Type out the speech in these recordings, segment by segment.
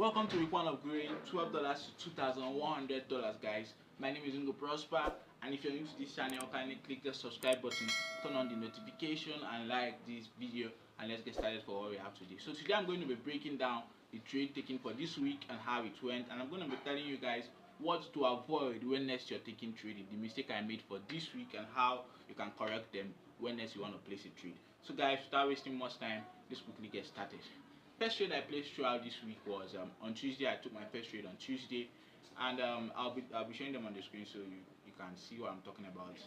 Welcome to week one of growing $12 to $2,100, guys. My name is Ingo Prosper, and if you're new to this channel, kindly click the subscribe button, turn on the notification, and like this video. And let's get started for what we have today. So today I'm going to be breaking down the trade taken for this week and how it went, and I'm going to be telling you guys what to avoid when next you're taking trading, the mistake I made for this week, and how you can correct them when next you want to place a trade. So guys, without wasting much time, let's quickly get started. First trade I placed throughout this week was on Tuesday. I took my first trade on Tuesday, and I'll be showing them on the screen so you can see what I'm talking about.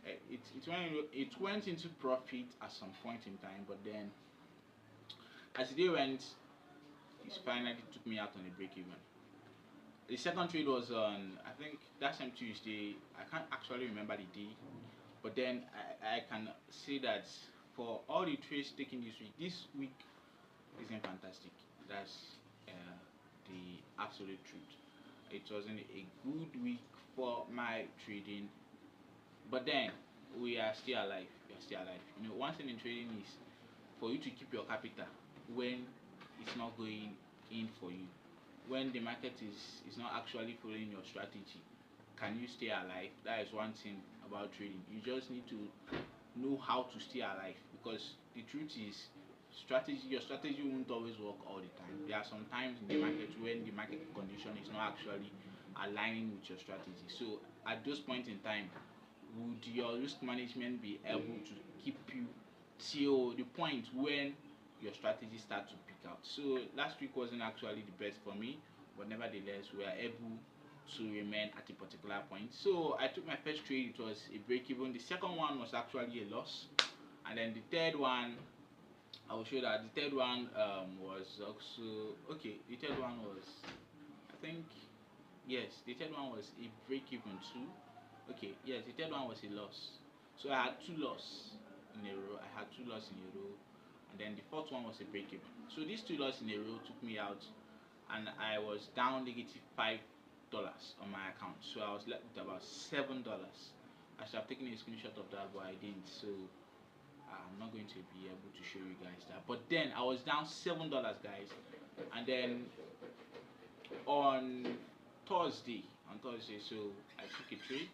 It went into profit at some point in time, but then as the day went, it finally took me out on a break even. The second trade was on, I think, that same Tuesday. I can't actually remember the day, but then I can say that for all the trades taken this week isn't fantastic. That's the absolute truth. It wasn't a good week for my trading, but then we are still alive. We are still alive. You know, one thing in trading is for you to keep your capital when it's not going in for you. When the market is not actually following your strategy, can you stay alive? That is one thing about trading. You just need to know how to stay alive, because the truth is your strategy won't always work all the time. There are some times in the market when the market condition is not actually aligning with your strategy. So at those points in time, would your risk management be able to keep you till the point when your strategy starts to pick out? So last week wasn't actually the best for me, but nevertheless we are able to remain at a particular point. So I took my first trade. It was a break even. The second one was actually a loss, and then the third one, I will show that the third one was also okay. The third one was, I think, yes, the third one was a break even too. Okay, yes, the third one was a loss. So I had two losses in a row. And then the fourth one was a break even. So these two losses in a row took me out, and I was down negative $5 on my account. So I was left with about $7. I should have taken a screenshot of that, but I didn't. So I'm not going to be able to show you guys that. But then I was down $7, guys. And then on Thursday, so I took a trade,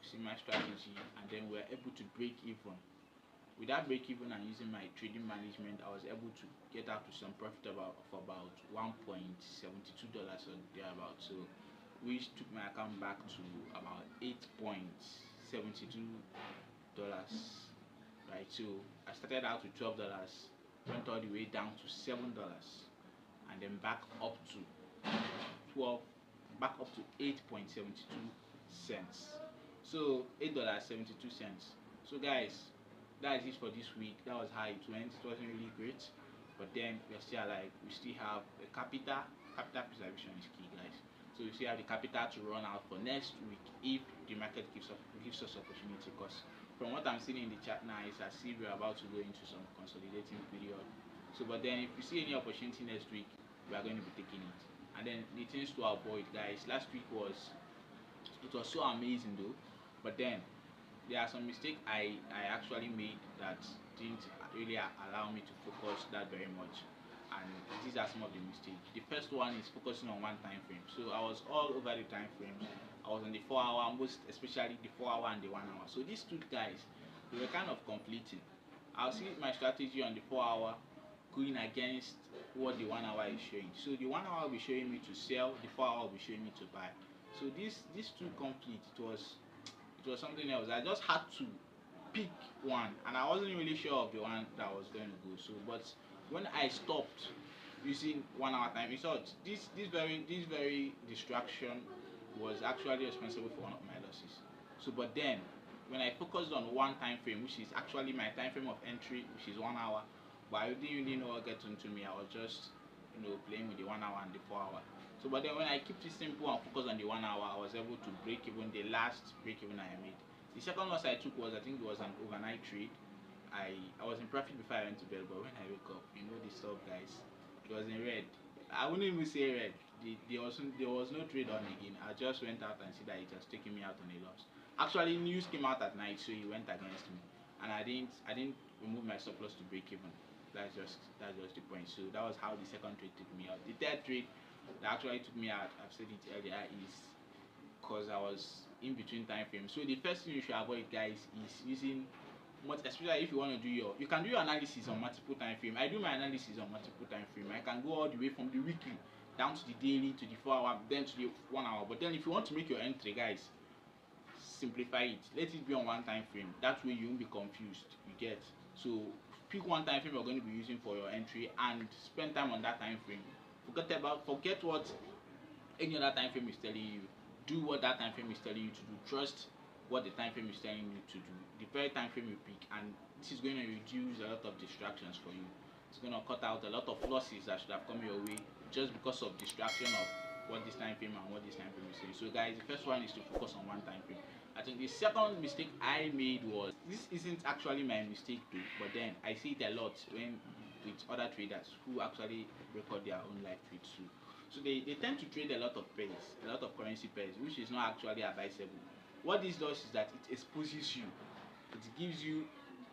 see my strategy, and then we were able to break even. With that break even and using my trading management, I was able to get out to some profit of about $1.72 or thereabout. So which took my account back to about $8.72. Right, so I started out with $12, went all the way down to $7, and then back up to 8.72 cents. So $8.72. So guys, that is it for this week. That was how it went. It wasn't really great, but then we're still alive. We still have a capital preservation is key, guys. So we still have the capital to run out for next week if the market gives us opportunity. Because from what I'm seeing in the chat now, is as if we're about to go into some consolidating period. So but then if you see any opportunity next week, we are going to be taking it. And then the things to avoid, guys, last week was so amazing though, but then there are some mistakes I actually made that didn't really allow me to focus that very much, and these are some of the mistakes. The first one is focusing on one time frame. So I was all over the time frames. I was on the 4 hour, most especially the 4 hour and the 1 hour. So these two guys, they were kind of conflicting. I'll see my strategy on the 4 hour going against what the 1 hour is showing. So the 1 hour will be showing me to sell, the 4 hour will be showing me to buy. So these two conflicts, it was something else. I just had to pick one, and I wasn't really sure of the one that was going to go. So but when I stopped using 1 hour time, you saw this very distraction was actually responsible for one of my losses. So but then when I focused on one time frame, which is actually my time frame of entry, which is 1 hour, but I didn't really know what get into me. I was just playing with the 1 hour and the 4 hour. So but then when I keep it simple and focus on the 1 hour, I was able to break even the last break even I made. The second loss I took was, I think it was an overnight trade. I was in profit before I went to bed, but when I wake up, you know the stuff, guys, it was in red. I wouldn't even say red. There was no trade on again. I just went out and see that it was taking me out on a loss. Actually, news came out at night, so it went against me, and I didn't remove my surplus to break even. That's just the point. So that was how the second trade took me out. The third trade that actually took me out, I've said it earlier, is because I was in between time frames. So the first thing you should avoid, guys, is using especially if you want to do you can do your analysis on multiple time frame. I do my analysis on multiple time frame. I can go all the way from the weekly down to the daily, to the 4 hour, then to the 1 hour. But then if you want to make your entry, guys, simplify it. Let it be on one time frame. That way you won't be confused. You get? So pick one time frame you're going to be using for your entry and spend time on that time frame. Forget what any other time frame is telling you. Do what that time frame is telling you to do. Trust what the time frame is telling you to do. The very time frame you pick, and this is going to reduce a lot of distractions for you. It's going to cut out a lot of losses that should have come your way just because of distraction of what this time frame and what this time frame is saying. So guys, the first one is to focus on one time frame. I think the second mistake I made was, this isn't actually my mistake too, but then I see it a lot when with other traders who actually record their own live trades too. So they tend to trade a lot of pairs, a lot of currency pairs, which is not actually advisable. What this does is that it exposes you,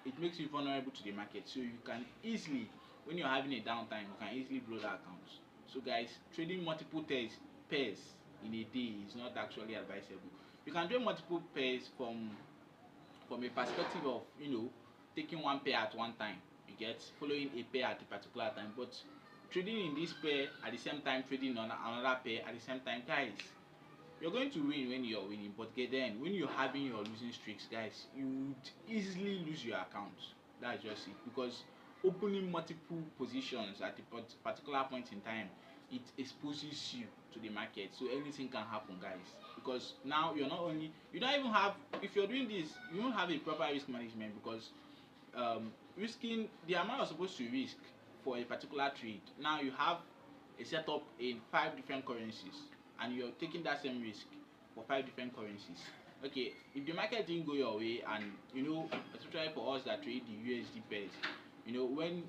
it makes you vulnerable to the market. So you can easily, when you're having a downtime, you can easily blow that account. So guys, trading multiple pairs in a day is not actually advisable. You can trade multiple pairs from a perspective of, taking one pair at one time. You get, following a pair at a particular time, but trading in this pair at the same time, trading on another pair at the same time, guys, you're going to win when you're winning, but then when you're having your losing streaks, guys, you would easily lose your account. That's just it. Because opening multiple positions at a particular point in time, it exposes you to the market. So anything can happen, guys. Because now you don't even have, if you're doing this, you don't have a proper risk management, because risking the amount you're supposed to risk for a particular trade, now you have a setup in 5 different currencies, and you're taking that same risk for 5 different currencies. Okay, if the market didn't go your way, and especially for us that trade the USD pairs, when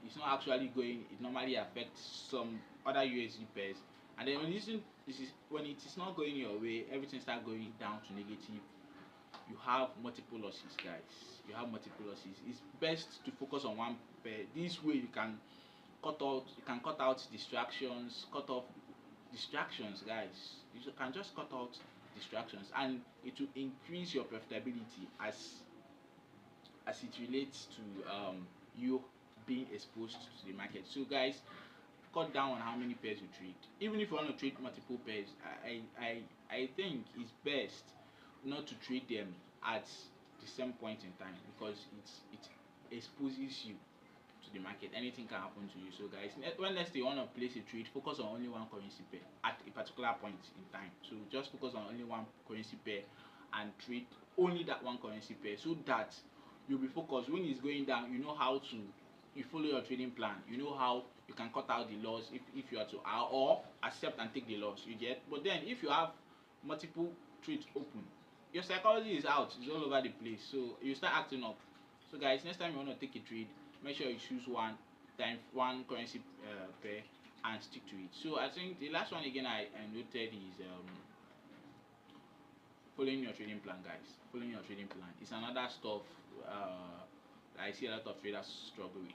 it's not actually going, it normally affects some other USD pairs. And then when it is not going your way, everything starts going down to negative. You have multiple losses, guys. You have multiple losses. It's best to focus on one pair. This way you can cut out distractions, guys. You can just cut out distractions, and it will increase your profitability as it relates to you being exposed to the market. So guys, cut down on how many pairs you trade. Even if you want to trade multiple pairs, I think it's best not to trade them at the same point in time, because it exposes you to the market. Anything can happen to you. So guys, when next you want to place a trade, focus on only one currency pair at a particular point in time. So just focus on only one currency pair and trade only that one currency pair, so that you'll be focused. When it's going down, you follow your trading plan. You know how you can cut out the loss if you are to, or accept and take the loss, you get. But then if you have multiple trades open, your psychology is out, it's all over the place, so you start acting up. So guys, next time you want to take a trade, make sure you choose one currency pair and stick to it. So I think the last one again I noted is following your trading plan, guys. Following your trading plan is another stuff I see a lot of traders struggle with.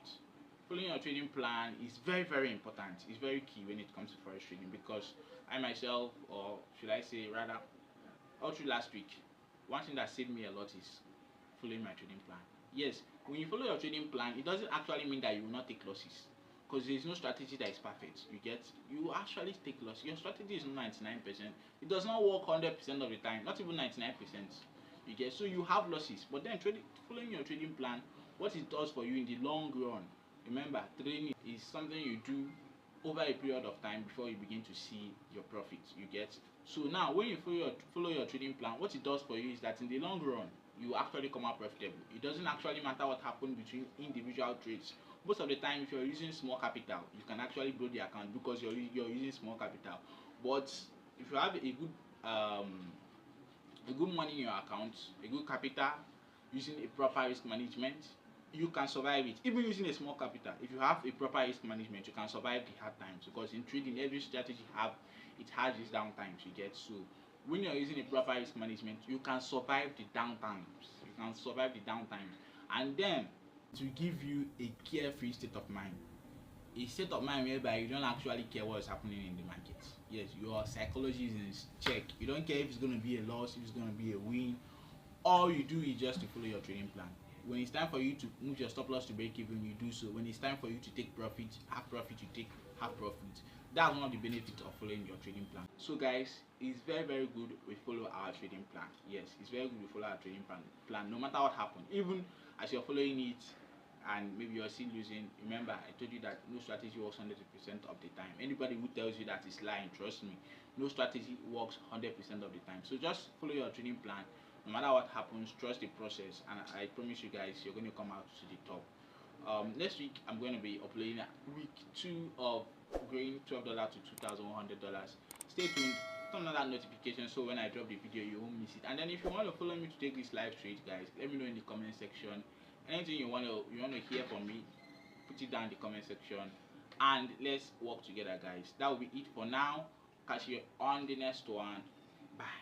Following your trading plan is very, very important. It's very key when it comes to forex trading, because I myself, or should I say rather, all through last week, one thing that saved me a lot is following my trading plan. Yes, when you follow your trading plan, it doesn't actually mean that you will not take losses, because there is no strategy that is perfect. You actually take losses. Your strategy is not 99%. It does not work 100% of the time, not even 99%. You get, so you have losses. But then following your trading plan, what it does for you in the long run, remember, trading is something you do over a period of time before you begin to see your profits. You get. So now when you follow your trading plan, what it does for you is that in the long run, you actually come out profitable. It doesn't actually matter what happened between individual trades. Most of the time, if you're using small capital, you can actually blow the account because you're using small capital. But if you have a good money in your account, a good capital, using a proper risk management, you can survive it. Even using a small capital, if you have a proper risk management, you can survive the hard times, because in trading, every strategy has its down times, you get. So when you're using a proper risk management, you can survive the down times. And then to give you a carefree state of mind. a state of mind whereby you don't actually care what is happening in the market. Yes, your psychology is in check. You don't care if it's going to be a loss, if it's going to be a win. All you do is just to follow your trading plan. When it's time for you to move your stop loss to break even, you do so. When it's time for you to take profit, half profit, you take half profit. That's one of the benefits of following your trading plan. So guys, it's very good we follow our trading plan. Yes, it's very good we follow our trading plan no matter what happens. Even as you're following it and maybe you're still losing, remember I told you that no strategy works 100% of the time. Anybody who tells you that is lying, trust me, no strategy works 100% of the time. So just follow your trading plan. No matter what happens, trust the process, and I promise you guys, you're going to come out to the top. Next week, I'm going to be uploading week 2 of growing $12 to $2,100. Stay tuned, turn on that notification so when I drop the video, you won't miss it. And then if you want to follow me to take this live trade, guys, let me know in the comment section. Anything you want to hear from me, put it down in the comment section, and let's work together, guys. That will be it for now. Catch you on the next one. Bye.